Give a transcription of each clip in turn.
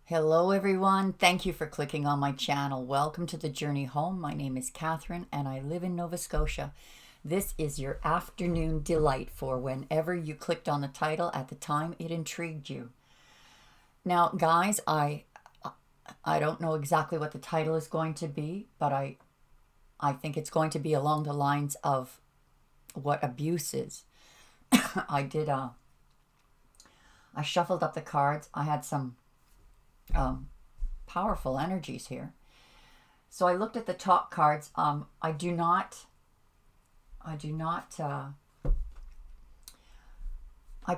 Hello everyone, thank you for clicking on my channel. Welcome to the journey home. My name is Catherine and I live in Nova Scotia. This is your afternoon delight for whenever you clicked on the title at the time it intrigued you. Now guys, I don't know exactly what the title is going to be, but I think it's going to be along the lines of what abuse is. I shuffled up the cards. I had some powerful energies here. So I looked at the top cards. I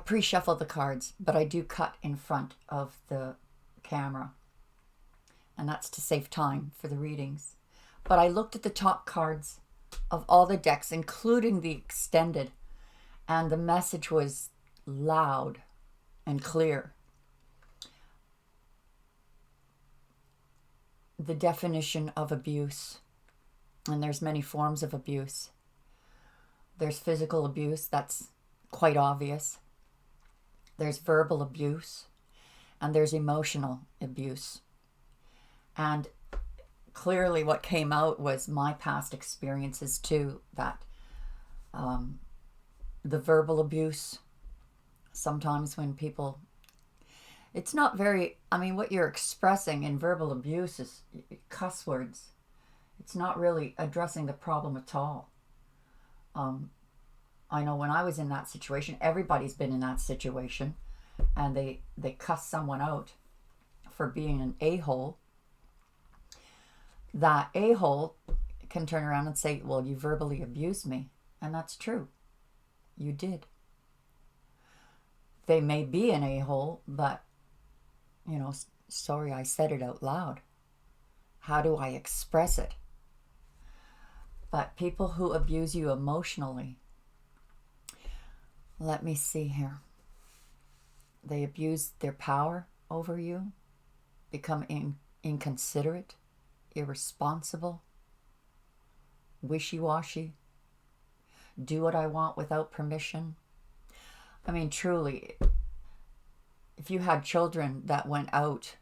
pre-shuffle the cards, but I do cut in front of the camera. And that's to save time for the readings. But I looked at the top cards of all the decks, including the extended, and the message was loud and clear. The definition of abuse, and there's many forms of abuse. There's physical abuse, that's quite obvious. There's verbal abuse, and there's emotional abuse. And clearly what came out was my past experiences too, that the verbal abuse, sometimes when people, it's not very, what you're expressing in verbal abuse is cuss words. It's not really addressing the problem at all. I know when I was in that situation, everybody's been in that situation, and they cuss someone out for being an a-hole. That a-hole can turn around and say, well, you verbally abused me. And that's true. You did. They may be an a-hole, but sorry, I said it out loud. How do I express it? But people who abuse you emotionally, let me see here. They abuse their power over you, become inconsiderate, irresponsible, wishy-washy, do what I want without permission. Truly, if you had children that went out,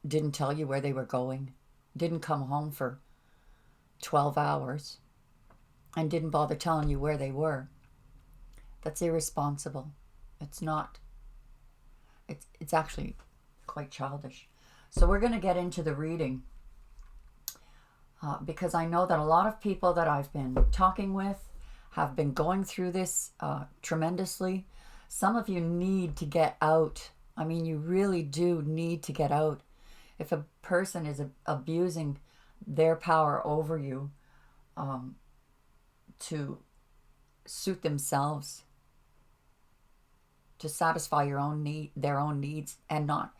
didn't tell you where they were going, didn't come home for 12 hours, and didn't bother telling you where they were, that's irresponsible. It's not. It's actually quite childish. So we're going to get into the reading because I know that a lot of people that I've been talking with have been going through this tremendously. Some of you need to get out. You really do need to get out. If a person is abusing their power over you to suit themselves, to satisfy their own needs, and not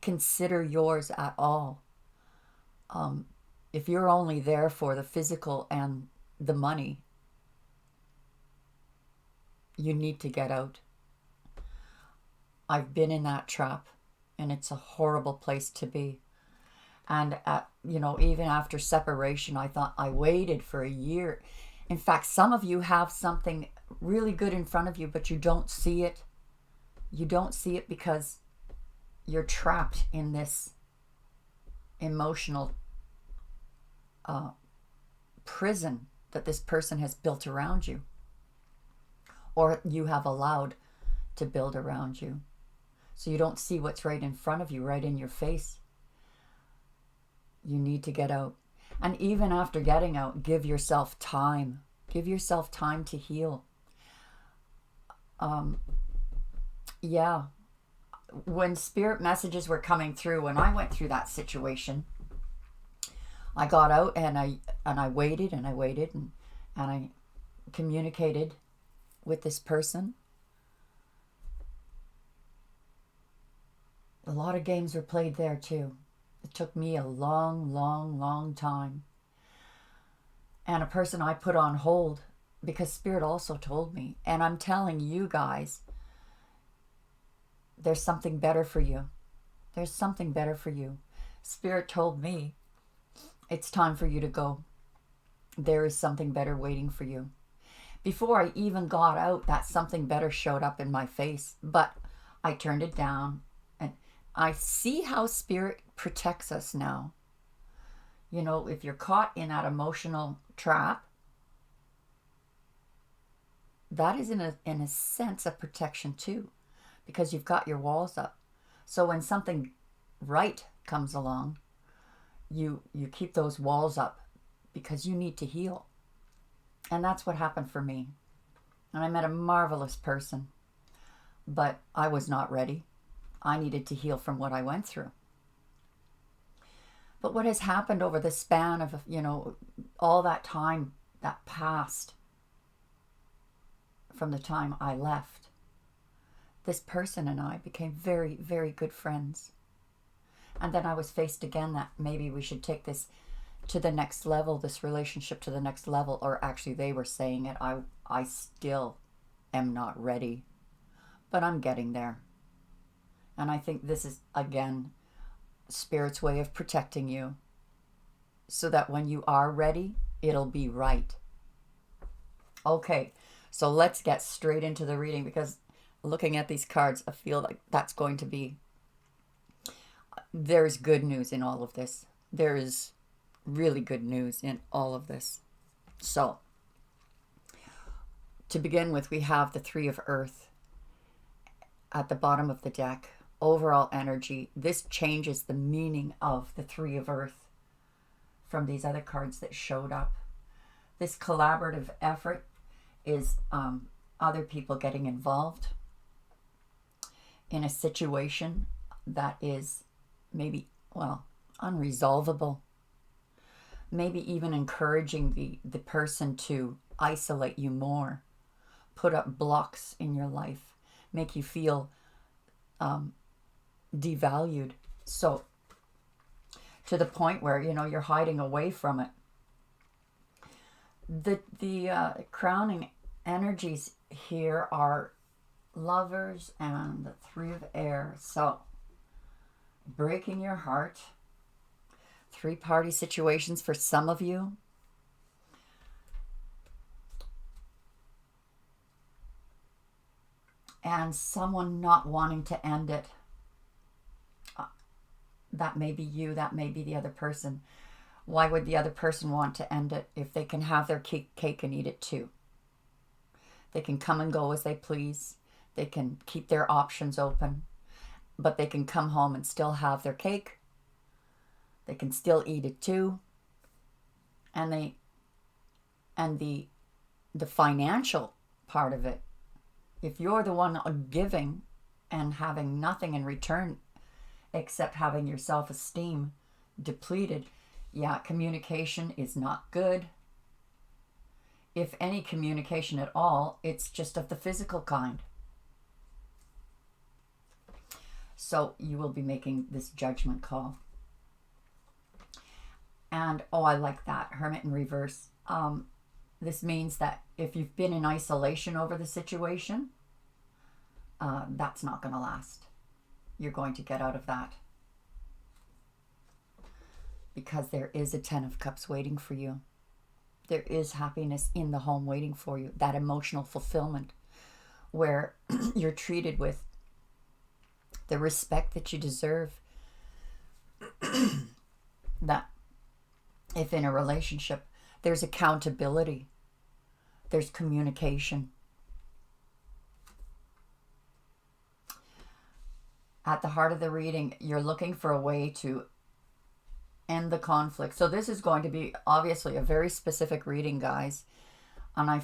consider yours at all. If you're only there for the physical and the money, you need to get out. I've been in that trap, and it's a horrible place to be. And even after separation, I thought I waited for a year. In fact, some of you have something really good in front of you, but you don't see it. You don't see it because you're trapped in this emotional prison that this person has built around you, or you have allowed to build around you. So you don't see what's right in front of you, right in your face. You need to get out. And even after getting out, give yourself time. Give yourself time to heal. When spirit messages were coming through, when I went through that situation, I got out and I waited and I communicated with this person. A lot of games were played there too. It took me a long time. And a person I put on hold because Spirit also told me. And I'm telling you guys, there's something better for you. There's something better for you. Spirit told me, it's time for you to go. There is something better waiting for you. Before I even got out, that something better showed up in my face. But I turned it down. I see how spirit protects us now. You know, if you're caught in that emotional trap, that is in a sense a protection too, because you've got your walls up. So when something right comes along, you keep those walls up because you need to heal. And that's what happened for me. And I met a marvelous person, but I was not ready. I needed to heal from what I went through. But what has happened over the span of, all that time that passed from the time I left, this person and I became very, very good friends. And then I was faced again that maybe we should take this to the next level, this relationship to the next level, or actually they were saying it. I still am not ready, but I'm getting there. And I think this is, again, Spirit's way of protecting you so that when you are ready, it'll be right. Okay, so let's get straight into the reading, because looking at these cards, I feel like that's going to be... There's good news in all of this. There is really good news in all of this. So, to begin with, we have the Three of Earth at the bottom of the deck. Overall energy. This changes the meaning of the Three of Earth from these other cards that showed up. This collaborative effort is other people getting involved in a situation that is maybe, unresolvable. Maybe even encouraging the person to isolate you more, put up blocks in your life, make you feel devalued. So to the point where, you're hiding away from it. The crowning energies here are Lovers and the Three of Air. So breaking your heart. Three-party situations for some of you. And someone not wanting to end it. That may be you, that may be the other person. Why would the other person want to end it if they can have their cake and eat it too? They can come and go as they please. They can keep their options open, but they can come home and still have their cake. They can still eat it too. And the financial part of it, if you're the one giving and having nothing in return except having your self-esteem depleted, communication is not good. If any communication at all, it's just of the physical kind. So you will be making this judgment call. And, I like that, Hermit in reverse. This means that if you've been in isolation over the situation, that's not going to last. You're going to get out of that. Because there is a Ten of Cups waiting for you. There is happiness in the home waiting for you. That emotional fulfillment where you're treated with the respect that you deserve. That if in a relationship, there's accountability. There's communication. At the heart of the reading, you're looking for a way to end the conflict. So this is going to be obviously a very specific reading, guys. And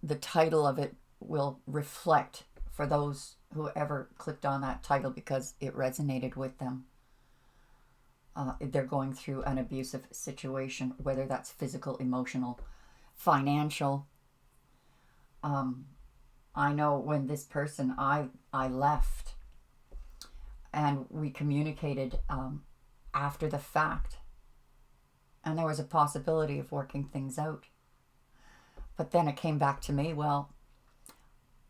the title of it will reflect for those who ever clicked on that title because it resonated with them. They're going through an abusive situation, whether that's physical, emotional, financial. I know when this person, I left and we communicated after the fact, and there was a possibility of working things out. But then it came back to me, well,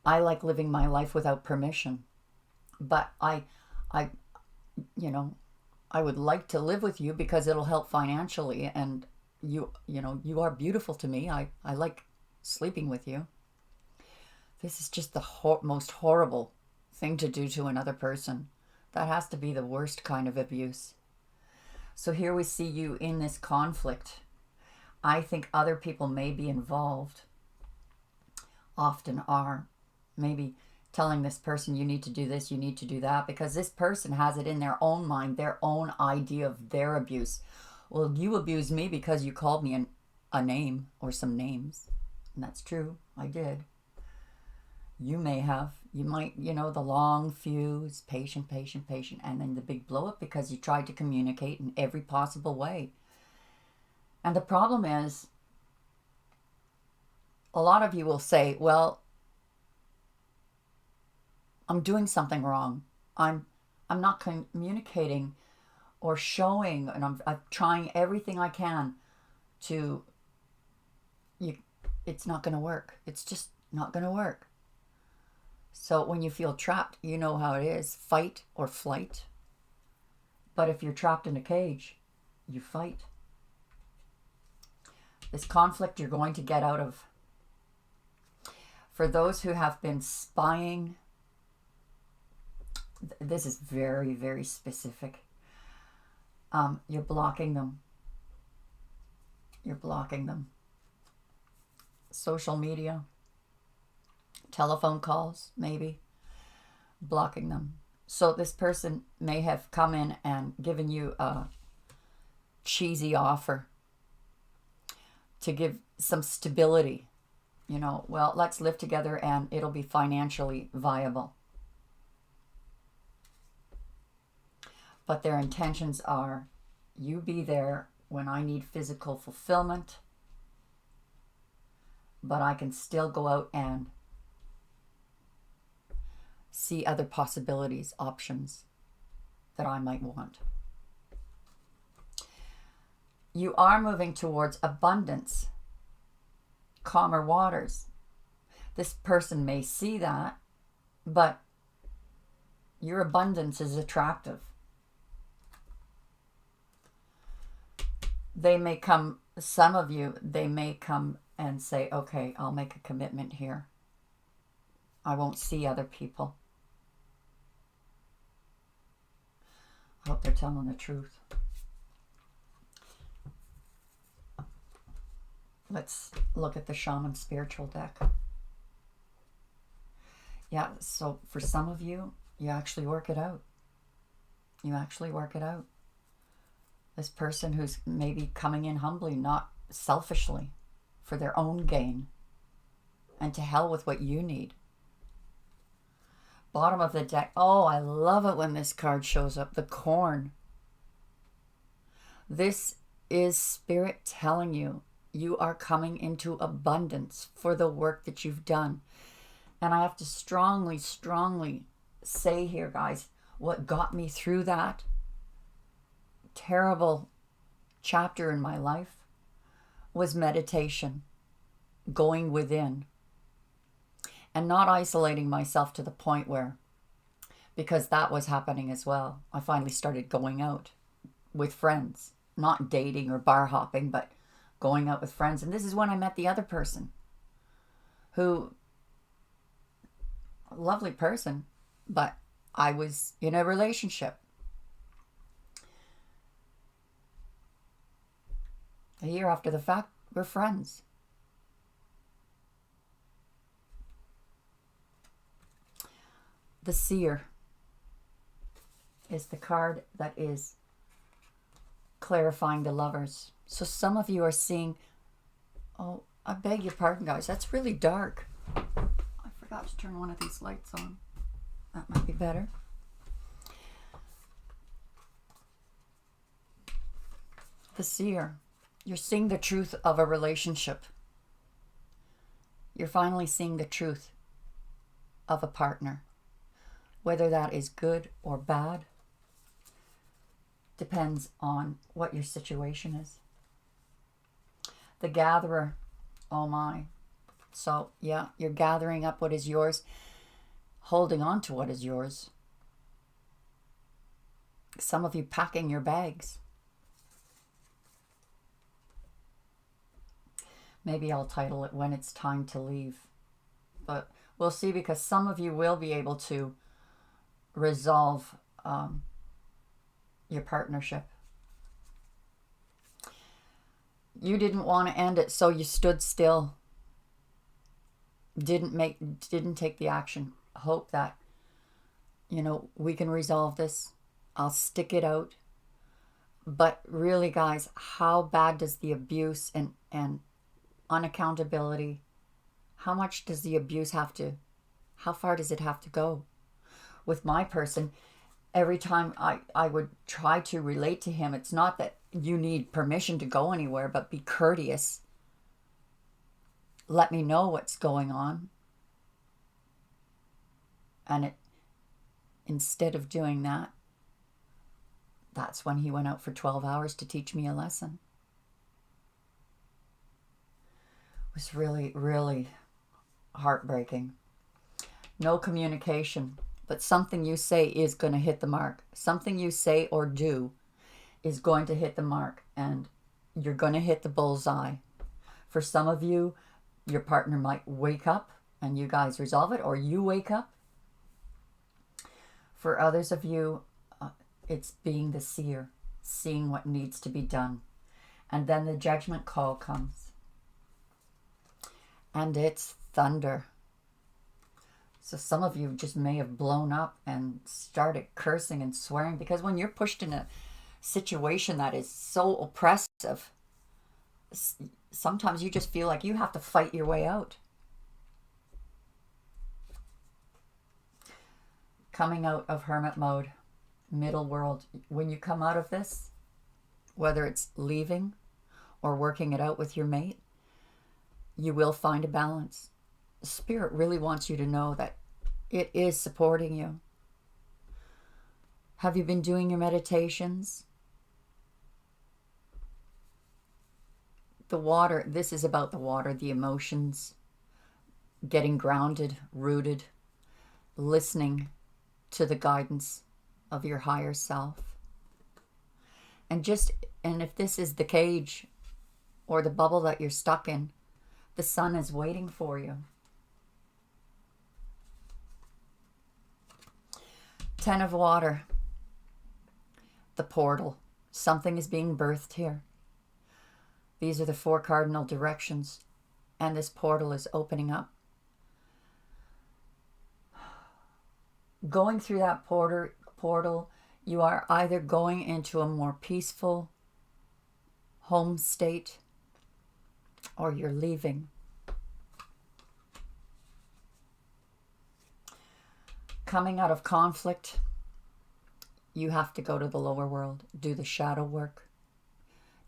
I like living my life without permission, but I would like to live with you because it'll help financially, and you are beautiful to me. I like sleeping with you. This is just the most horrible thing to do to another person. That has to be the worst kind of abuse. So here we see you in this conflict. I think other people may be involved, often are, maybe telling this person, you need to do this, you need to do that, because this person has it in their own mind, their own idea of their abuse. Well, you abused me because you called me a name or some names. And that's true. I did. You may have. You might, the long fuse, patient, and then the big blow up because you tried to communicate in every possible way. And the problem is, a lot of you will say, well, I'm doing something wrong. I'm not communicating or showing, and I'm trying everything I can to, it's not going to work. It's just not going to work. So when you feel trapped, you know how it is, fight or flight. But if you're trapped in a cage, you fight. This conflict you're going to get out of. For those who have been spying, this is very, very specific. You're blocking them. You're blocking them. Social media, telephone calls, maybe, blocking them. So this person may have come in and given you a cheesy offer to give some stability. Well, let's live together and it'll be financially viable. But their intentions are, you be there when I need physical fulfillment, but I can still go out and see other possibilities, options that I might want. You are moving towards abundance, calmer waters. This person may see that, but your abundance is attractive. They may come, some of you, they may come and say, okay, I'll make a commitment here. I won't see other people. I hope they're telling the truth. Let's look at the Shaman Spiritual deck. Yeah, so for some of you, you actually work it out. You actually work it out. This person who's maybe coming in humbly, not selfishly, for their own gain, and to hell with what you need. Bottom of the deck. Oh, I love it when this card shows up. The corn. This is Spirit telling you, you are coming into abundance for the work that you've done. And I have to strongly, strongly say here, guys, what got me through that terrible chapter in my life was meditation, going within, and not isolating myself to the point where, because that was happening as well, I finally started going out with friends, not dating or bar hopping, but going out with friends. And this is when I met the other person, who, a lovely person, but I was in a relationship. A year after the fact, we're friends. The Seer is the card that is clarifying the lovers. So some of you are seeing, oh, I beg your pardon, guys, that's really dark. I forgot to turn one of these lights on. That might be better. The Seer. You're seeing the truth of a relationship. You're finally seeing the truth of a partner. Whether that is good or bad depends on what your situation is. The Gatherer. Oh my. So yeah, you're gathering up what is yours, holding on to what is yours. Some of you packing your bags. Maybe I'll title it When It's Time to Leave. But we'll see, because some of you will be able to resolve your partnership. You didn't want to end it, so you stood still. Didn't take the action. Hope that, we can resolve this. I'll stick it out. But really, guys, how bad does the abuse and unaccountability, how much does the abuse how far does it have to go? With my person, every time I would try to relate to him, it's not that you need permission to go anywhere, but be courteous. Let me know what's going on. And instead of doing that, that's when he went out for 12 hours to teach me a lesson. It was really, really heartbreaking. No communication, but something you say is going to hit the mark. Something you say or do is going to hit the mark, and you're going to hit the bullseye. For some of you, your partner might wake up and you guys resolve it, or you wake up. For others of you, it's being the seer, seeing what needs to be done. And then the judgment call comes. And it's thunder. So some of you just may have blown up and started cursing and swearing, because when you're pushed in a situation that is so oppressive, sometimes you just feel like you have to fight your way out. Coming out of hermit mode, middle world. When you come out of this, whether it's leaving or working it out with your mate, you will find a balance. Spirit really wants you to know that it is supporting you. Have you been doing your meditations? The water, this is about the water, the emotions, getting grounded, rooted, listening to the guidance of your higher self. And if this is the cage or the bubble that you're stuck in, the sun is waiting for you. 10 of water. The portal. Something is being birthed here. These are the 4 cardinal directions, and this portal is opening up. Going through that portal, you are either going into a more peaceful home state, or you're leaving. Coming out of conflict, you have to go to the lower world, do the shadow work,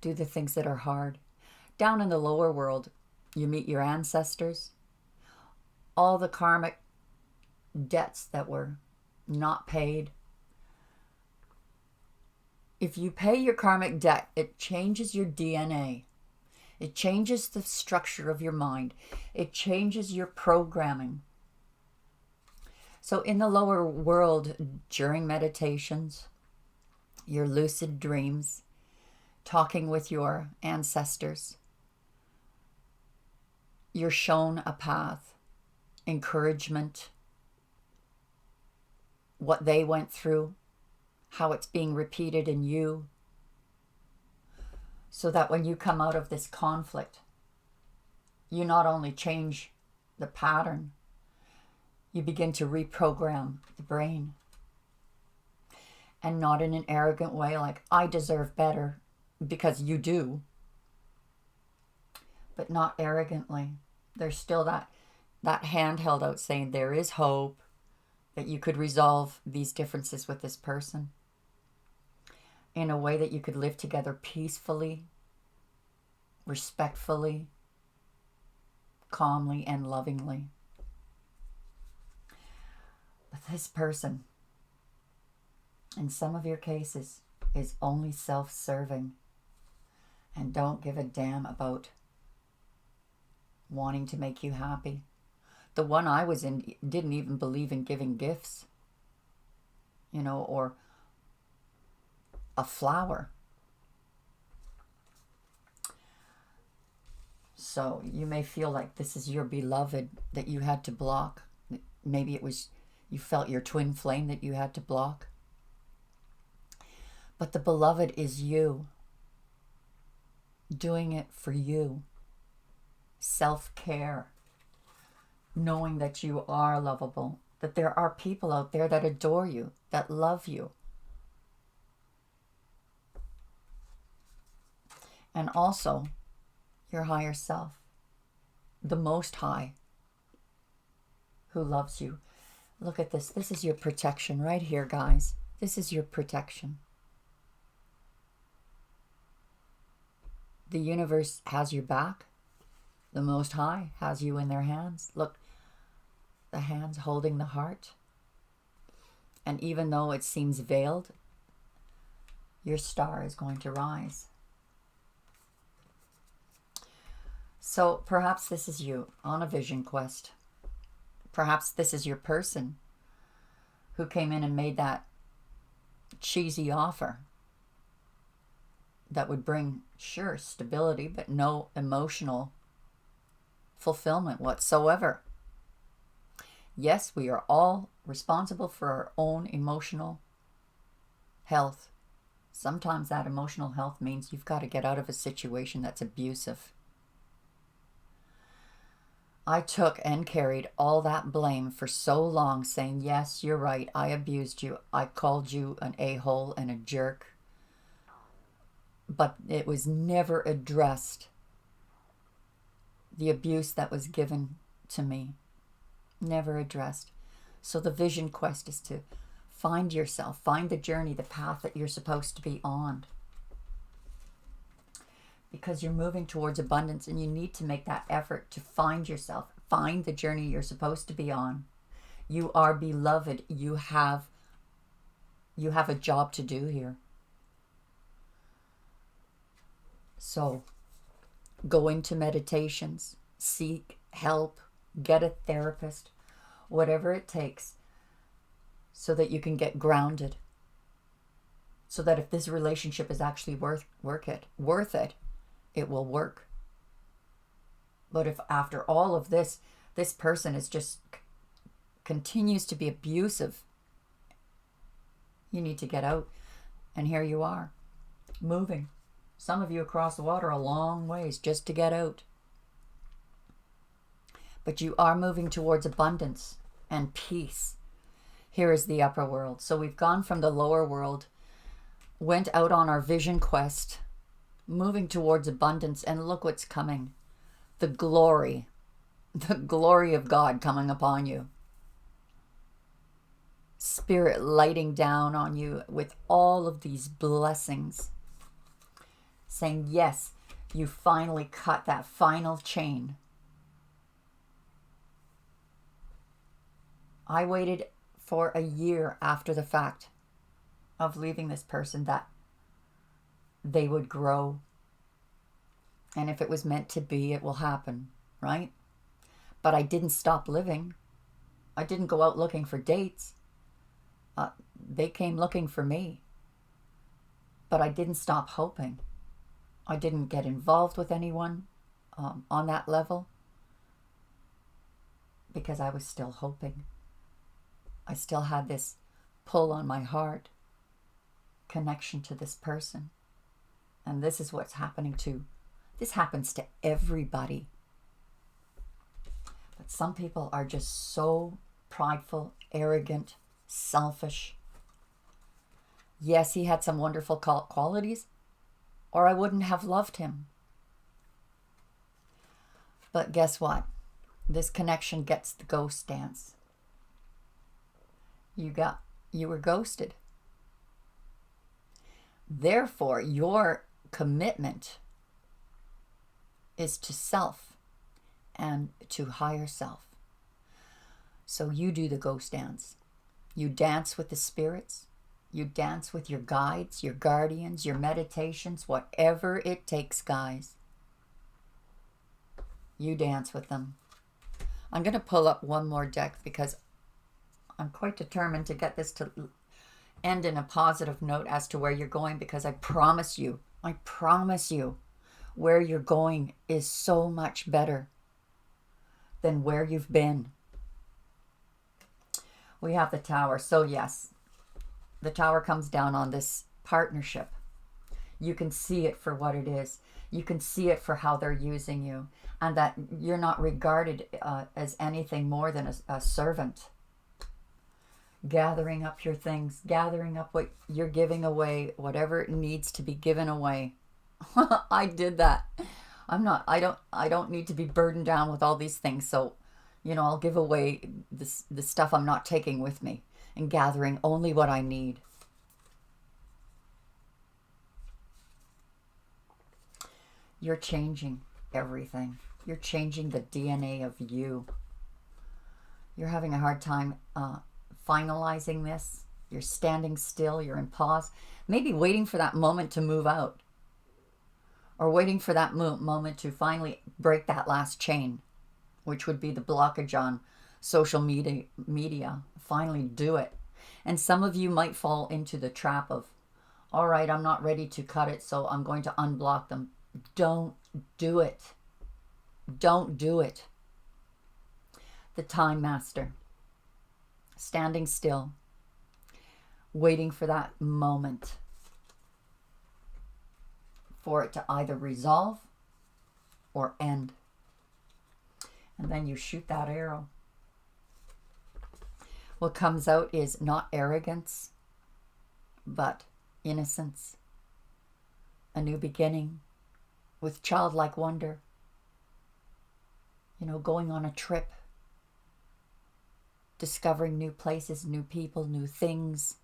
do the things that are hard. Down in the lower world, you meet your ancestors, all the karmic debts that were not paid. If you pay your karmic debt, it changes your DNA. It changes the structure of your mind. It changes your programming. So in the lower world, during meditations, your lucid dreams, talking with your ancestors, you're shown a path, encouragement, what they went through, how it's being repeated in you, so that when you come out of this conflict, you not only change the pattern, you begin to reprogram the brain. And not in an arrogant way like, I deserve better, because you do. But not arrogantly. There's still that hand held out saying there is hope, that you could resolve these differences with this person in a way that you could live together peacefully, respectfully, calmly, and lovingly. But this person, in some of your cases, is only self-serving and don't give a damn about wanting to make you happy. The one I was in didn't even believe in giving gifts, or a flower. So you may feel like this is your beloved that you had to block. Maybe it was You felt your twin flame that you had to block. But the beloved is you. Doing it for you. Self-care. Knowing that you are lovable. That there are people out there that adore you, that love you. And also, your higher self. The Most High. Who loves you. Look at this. This is your protection right here, guys. This is your protection. The universe has your back. The Most High has you in their hands. Look, the hands holding the heart. And even though it seems veiled, your star is going to rise. So perhaps this is you on a vision quest. Perhaps this is your person who came in and made that cheesy offer that would bring, sure, stability, but no emotional fulfillment whatsoever. Yes, we are all responsible for our own emotional health. Sometimes that emotional health means you've got to get out of a situation that's abusive. I took and carried all that blame for so long, saying, yes, you're right, I abused you. I called you an a-hole and a jerk. But it was never addressed. The abuse that was given to me. Never addressed. So the vision quest is to find yourself, find the journey, the path that you're supposed to be on. Because you're moving towards abundance and you need to make that effort to find yourself, find the journey you're supposed to be on. You are beloved. You have a job to do here. So go into meditations, seek help, get a therapist, whatever it takes, so that you can get grounded. So that if this relationship is actually worth it, it will work. But if after all of this person is just continues to be abusive, you need to get out. And here you are, moving. Some of you across the water a long ways just to get out. But you are moving towards abundance and peace. Here is the upper world. So we've gone from the lower world, went out on our vision quest, moving towards abundance, and look what's coming. The glory of God coming upon you. Spirit lighting down on you with all of these blessings. Saying, yes, you finally cut that final chain. I waited for a year after the fact of leaving this person that they would grow. And if it was meant to be, it will happen, right? But I didn't stop living. I didn't go out looking for dates. They came looking for me. But I didn't stop hoping. I didn't get involved with anyone on that level because I was still hoping. I still had this pull on my heart, connection to this person. And this is what's happening to, this happens to everybody. But some people are just so prideful, arrogant, selfish. Yes, he had some wonderful qualities, or I wouldn't have loved him. But guess what? This connection gets the ghost dance. You were ghosted. Therefore, your commitment is to self and to higher self. So you do the ghost dance. You dance with the spirits. You dance with your guides, your guardians, your meditations, whatever it takes, guys. You dance with them. I'm going to pull up one more deck because I'm quite determined to get this to end in a positive note as to where you're going, because I promise you, where you're going is so much better than where you've been. We have the Tower. So yes, the Tower comes down on this partnership. You can see it for what it is. You can see it for how they're using you, and that you're not regarded as anything more than a servant. Gathering up your things, gathering up what you're giving away, whatever needs to be given away. I did that. I don't need to be burdened down with all these things. So, I'll give away the stuff I'm not taking with me and gathering only what I need. You're changing everything. You're changing the DNA of you. You're having a hard time finalizing this. You're standing still. You're in pause. Maybe waiting for that moment to move out. Or waiting for that moment to finally break that last chain, which would be the blockage on social media. Finally do it. And some of you might fall into the trap of, all right, I'm not ready to cut it, so I'm going to unblock them. Don't do it. Don't do it. The Time Master. Standing still. Waiting for that moment. For it to either resolve or end. And then you shoot that arrow. What comes out is not arrogance, but innocence. A new beginning. With childlike wonder, going on a trip, discovering new places, new people, new things.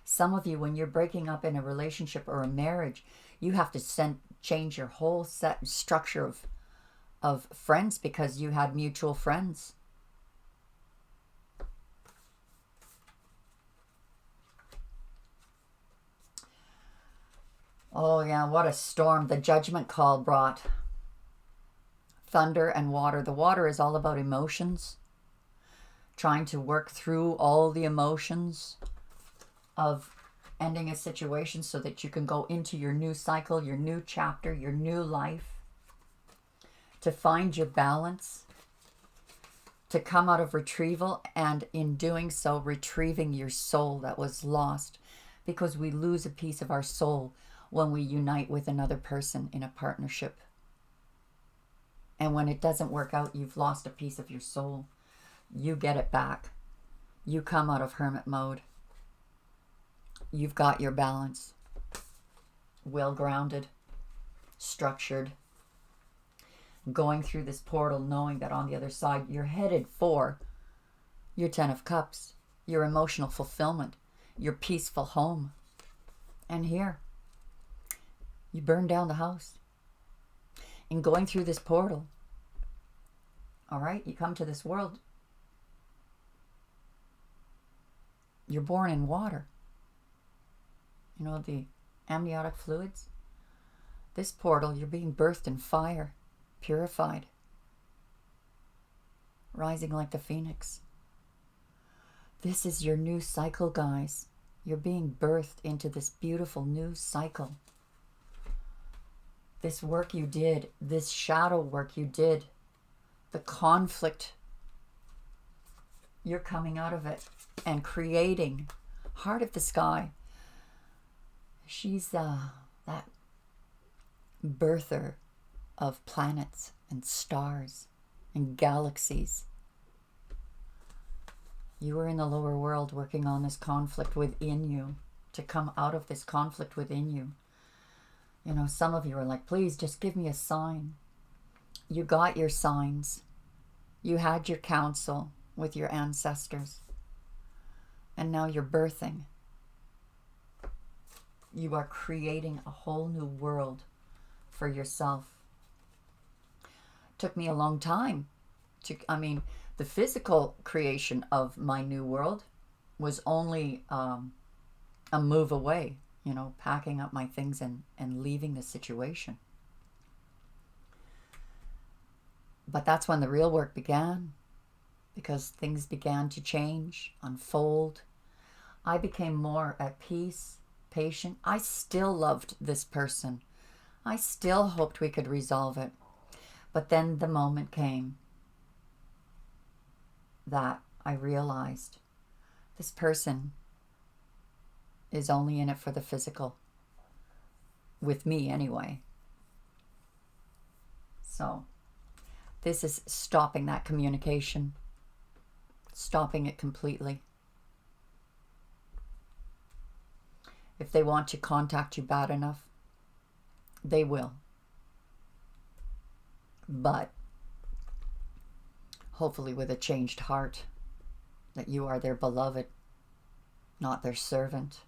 Some of you, when you're breaking up in a relationship or a marriage, you have to change your whole structure of friends because you had mutual friends. Oh yeah, what a storm the judgment call brought. Thunder and water. The water is all about emotions. Trying to work through all the emotions of ending a situation so that you can go into your new cycle, your new chapter, your new life. To find your balance. To come out of retrieval, and in doing so, retrieving your soul that was lost. Because we lose a piece of our soul when we unite with another person in a partnership. And when it doesn't work out, you've lost a piece of your soul. You get it back. You come out of hermit mode. You've got your balance. Well grounded. Structured. Going through this portal knowing that on the other side you're headed for your 10 of Cups. Your emotional fulfillment. Your peaceful home. And here, you burn down the house. In going through this portal, all right, you come to this world. You're born in water. The amniotic fluids. This portal, you're being birthed in fire, purified, rising like the phoenix. This is your new cycle, guys. You're being birthed into this beautiful new cycle. This work you did, this shadow work you did, the conflict, you're coming out of it and creating Heart of the Sky. She's that birther of planets and stars and galaxies. You were in the lower world working on this conflict within you, to come out of this conflict within you. Some of you are like, please just give me a sign. You got your signs. You had your counsel with your ancestors. And now you're birthing. You are creating a whole new world for yourself. Took me a long time the physical creation of my new world was only a move away, packing up my things and leaving the situation. But that's when the real work began, because things began to change, unfold. I became more at peace, patient. I still loved this person. I still hoped we could resolve it. But then the moment came that I realized This person is only in it for the physical. With me, anyway. So, this is stopping that communication. Stopping it completely. If they want to contact you bad enough, they will. But hopefully with a changed heart, that you are their beloved, not their servant.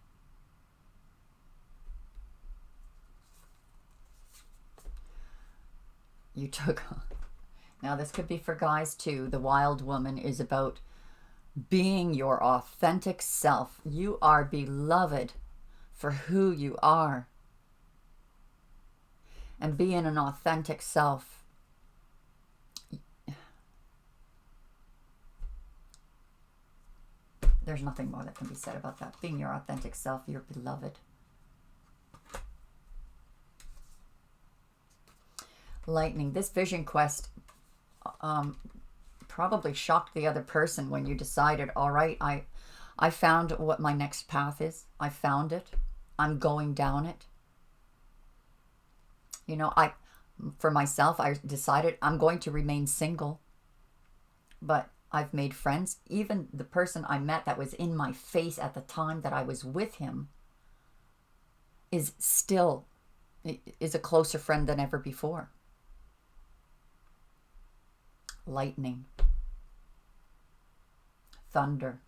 You took... Now this could be for guys too. The wild woman is about being your authentic self. You are beloved for who you are. And being an authentic self, there's nothing more that can be said about that. Being your authentic self, you're beloved. Lightning. This vision quest probably shocked the other person when you decided, all right, I found what my next path is. I found it. I'm going down it. You know, for myself, I decided I'm going to remain single. But I've made friends. Even the person I met that was in my face at the time that I was with him is a closer friend than ever before. Lightning. Thunder.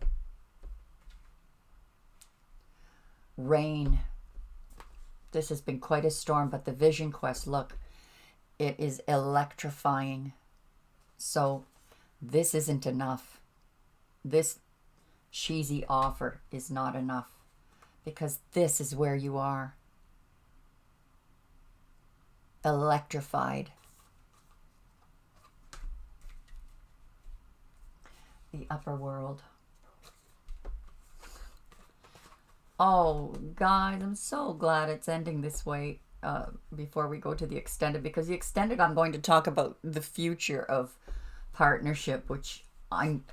Rain. This has been quite a storm, but the vision quest, look, it is electrifying. So this isn't enough. This cheesy offer is not enough, because this is where you are. Electrified. The upper world. Oh, guys, I'm so glad it's ending this way before we go to the extended, because the extended, I'm going to talk about the future of partnership, which I'm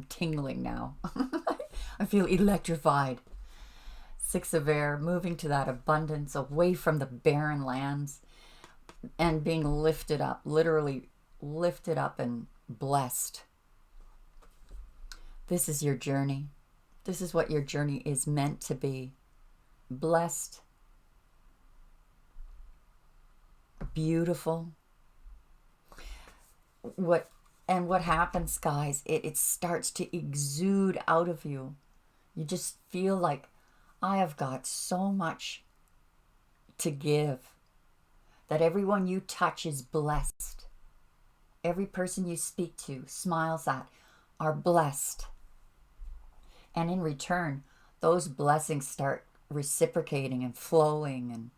tingling now. I feel electrified. Six of Air, moving to that abundance, away from the barren lands, and being lifted up, literally lifted up and blessed. This is your journey. This is what your journey is meant to be. Blessed. Beautiful. What happens, guys, it starts to exude out of you. You just feel like, I have got so much to give. That everyone you touch is blessed. Every person you speak to, smiles at, are blessed. And in return, those blessings start reciprocating and flowing and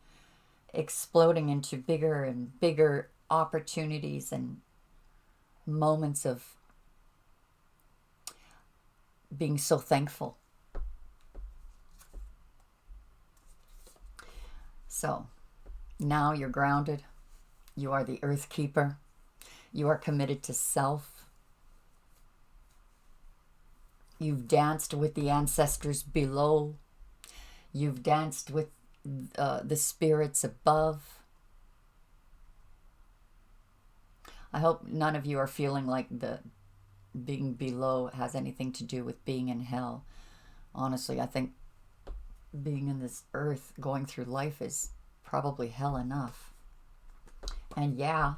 exploding into bigger and bigger opportunities and moments of being so thankful. So now you're grounded. You are the Earth Keeper. You are committed to self. You've danced with the ancestors below. You've danced with the spirits above. I hope none of you are feeling like the being below has anything to do with being in hell. Honestly, I think being in this earth, going through life, is probably hell enough. And yeah,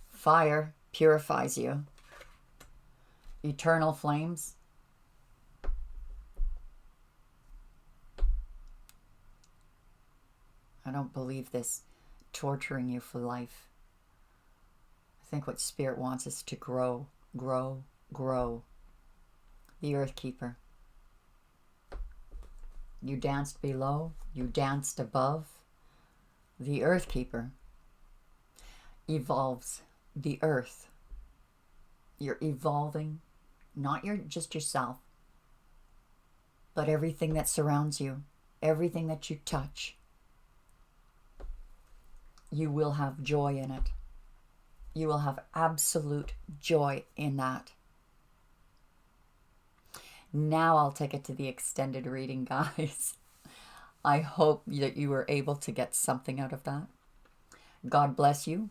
fire purifies you. Eternal flames. I don't believe this torturing you for life. I think what Spirit wants is to grow, grow, grow. The Earth Keeper. You danced below, you danced above. The Earth Keeper evolves the earth. You're evolving, not just yourself, but everything that surrounds you, everything that you touch. You will have joy in it. You will have absolute joy in that. Now I'll take it to the extended reading, guys. I hope that you were able to get something out of that. God bless you.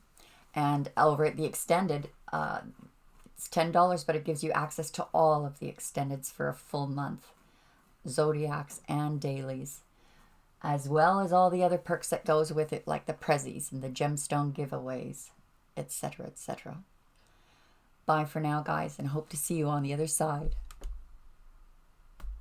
And over at the extended, it's $10, but it gives you access to all of the extendeds for a full month. Zodiacs and dailies, as well as all the other perks that goes with it, like the prezzies and the gemstone giveaways, etc., etc. Bye for now, guys, and hope to see you on the other side.